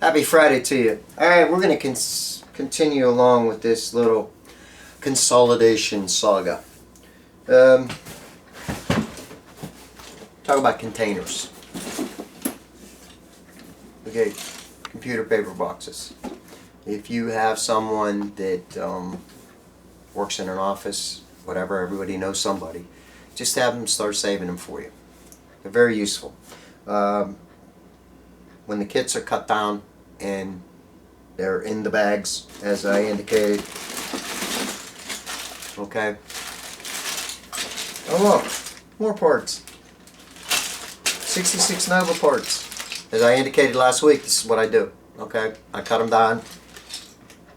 Happy Friday to you. Alright, we're going to continue along with this little consolidation saga. Talk about containers. Okay, computer paper boxes. If you have someone that works in an office, whatever, everybody knows somebody, just have them start saving them for you. They're very useful. When the kits are cut down and they're in the bags, as I indicated. Okay. Oh look, more parts. 66 Nova parts. As I indicated last week, this is what I do. Okay, I cut them down.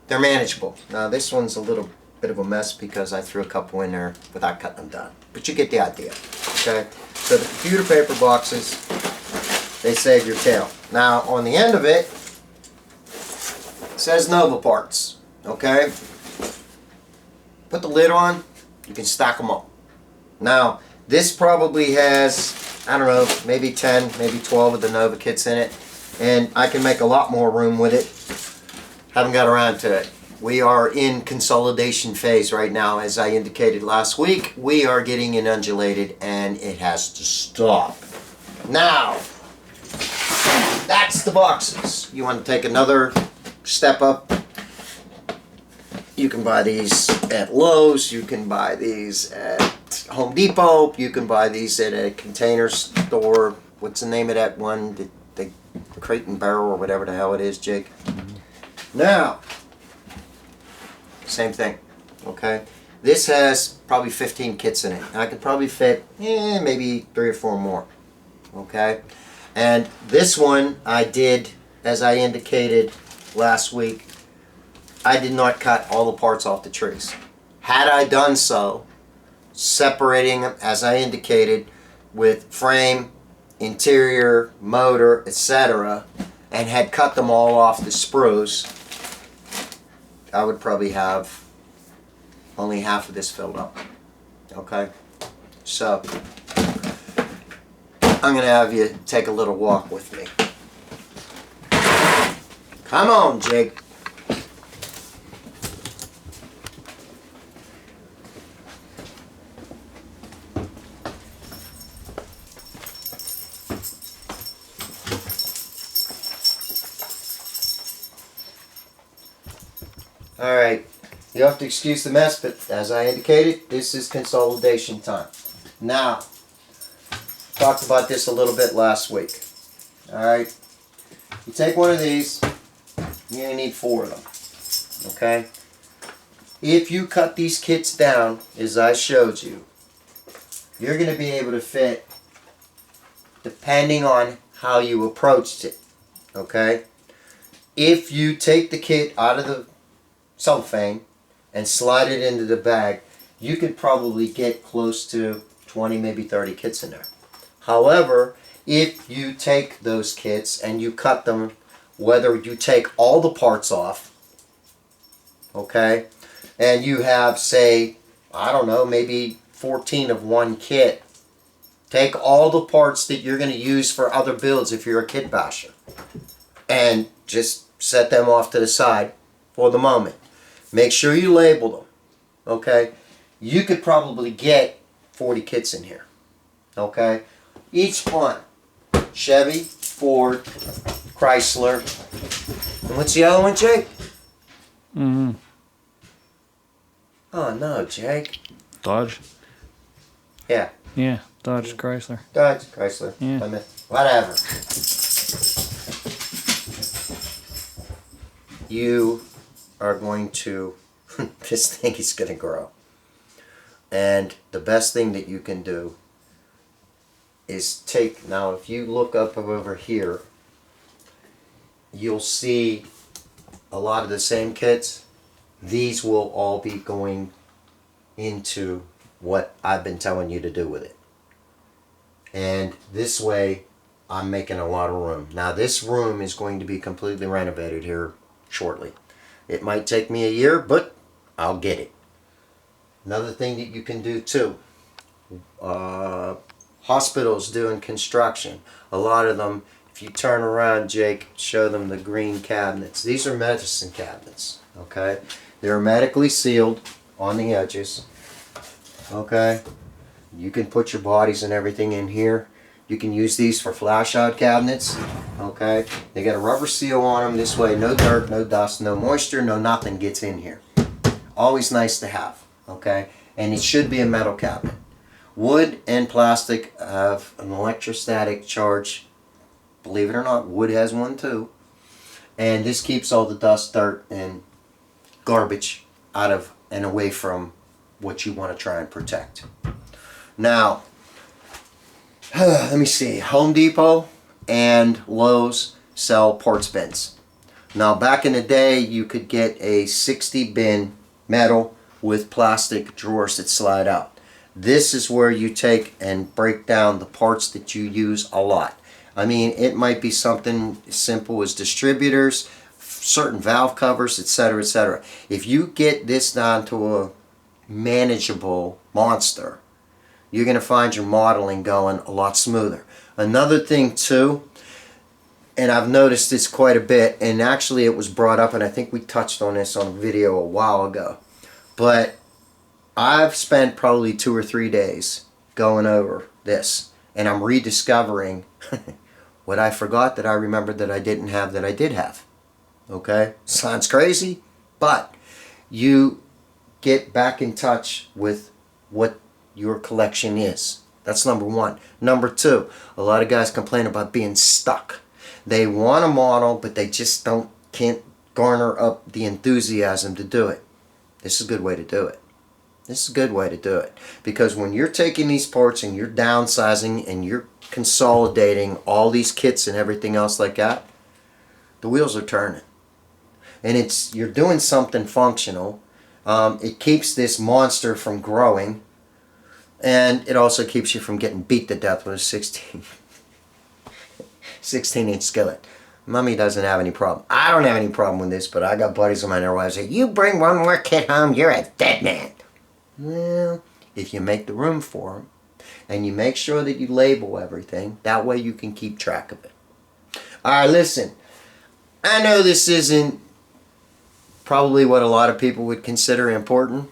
They're manageable. Now this one's a little bit of a mess because I threw a couple in there without cutting them down. But you get the idea. Okay, so the computer paper boxes, they save your tail. Now on the end of it, it says Nova parts. Okay, put the lid on, you can stack them up. Now this probably has, I don't know, maybe 10, maybe 12 of the Nova kits in it, and I can make a lot more room with it. Haven't got around to it. We are in consolidation phase right now. As I indicated last week, we are getting inundulated and it has to stop. Now, that's the boxes. You want to take another step up, you can buy these at Lowe's, you can buy these at Home Depot, you can buy these at a container store. What's the name of that one? The Crate and Barrel or whatever the hell it is, Jake? Now, same thing, okay? This has probably 15 kits in it. I could probably fit maybe 3 or 4 more, okay? And this one I did, as I indicated last week, I did not cut all the parts off the trees. Had I done so, separating them, as I indicated, with frame, interior, motor, etc., and had cut them all off the sprues, I would probably have only half of this filled up. Okay? So, I'm going to have you take a little walk with me. Come on, Jake. Alright, you have to excuse the mess, but as I indicated, this is consolidation time. Now, talked about this a little bit last week. Alright, you take one of these, you're going to need 4 of them. Okay? If you cut these kits down, as I showed you, you're going to be able to fit, depending on how you approached it. Okay? If you take the kit out of the cellophane and slide it into the bag, you could probably get close to 20, maybe 30 kits in there. However, if you take those kits and you cut them, whether you take all the parts off, okay, and you have, say, I don't know, maybe 14 of one kit, take all the parts that you're going to use for other builds if you're a kit basher, and just set them off to the side for the moment. Make sure you label them, okay? You could probably get 40 kits in here, okay? Each one, Chevy, Ford, Chrysler, and what's the other one, Jake? Mm-hmm. Oh no, Jake. Dodge. Yeah. Yeah, Dodge Chrysler. Dodge, Chrysler, Yeah. Plymouth, whatever. You are going to, this thing is going to grow. And the best thing that you can do is take, now if you look up over here, you'll see a lot of the same kits. These will all be going into what I've been telling you to do with it. And this way, I'm making a lot of room. Now this room is going to be completely renovated here shortly. It might take me a year, but I'll get it. Another thing that you can do too, hospitals doing construction, a lot of them, if you turn around, Jake, show them the green cabinets. These are medicine cabinets, okay? They're hermetically sealed on the edges, okay? You can put your bodies and everything in here. You can use these for flash out cabinets, okay? They got a rubber seal on them. This way, no dirt, no dust, no moisture, no nothing gets in here. Always nice to have, okay? And it should be a metal cabinet. Wood and plastic have an electrostatic charge. Believe it or not, wood has one too. And this keeps all the dust, dirt, and garbage out of and away from what you want to try and protect. Now, let me see. Home Depot and Lowe's sell parts bins. Now, back in the day, you could get a 60 bin metal with plastic drawers that slide out. This is where you take and break down the parts that you use a lot. I mean, it might be something as simple as distributors, certain valve covers, etc., etc. If you get this down to a manageable monster, you're going to find your modeling going a lot smoother. Another thing too, and I've noticed this quite a bit, and actually it was brought up, and I think we touched on this on a video a while ago, but I've spent probably 2 or 3 days going over this, and I'm rediscovering what I forgot that I remembered that I didn't have that I did have. Okay? Sounds crazy, but you get back in touch with what your collection is. That's number one. Number two, a lot of guys complain about being stuck. They want a model, but they just can't garner up the enthusiasm to do it. This is a good way to do it. This is a good way to do it. Because when you're taking these parts and you're downsizing and you're consolidating all these kits and everything else like that, the wheels are turning. And you're doing something functional. It keeps this monster from growing. And it also keeps you from getting beat to death with a 16-inch skillet. Mommy doesn't have any problem. I don't have any problem with this, but I got buddies of mine that always say, you bring one more kit home, you're a dead man. Well, if you make the room for them, and you make sure that you label everything, that way you can keep track of it. Alright, listen. I know this isn't probably what a lot of people would consider important,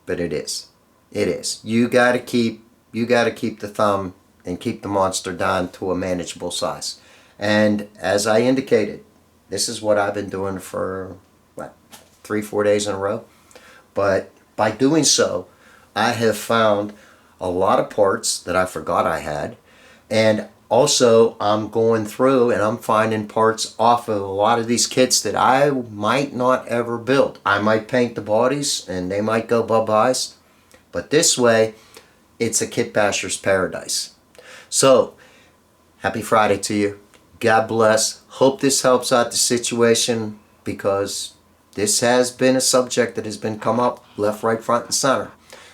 but it is. It is. You gotta keep the thumb and keep the monster down to a manageable size. And as I indicated, this is what I've been doing for, 3-4 days in a row. But by doing so, I have found a lot of parts that I forgot I had. And also, I'm going through and I'm finding parts off of a lot of these kits that I might not ever build. I might paint the bodies and they might go bye-byes. But this way, it's a kit basher's paradise. So, happy Friday to you. God bless. Hope this helps out the situation, because this has been a subject that has been come up left, right, front, and center.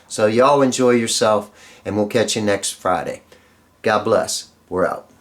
So y'all enjoy yourself, and we'll catch you next Friday. God bless. We're out.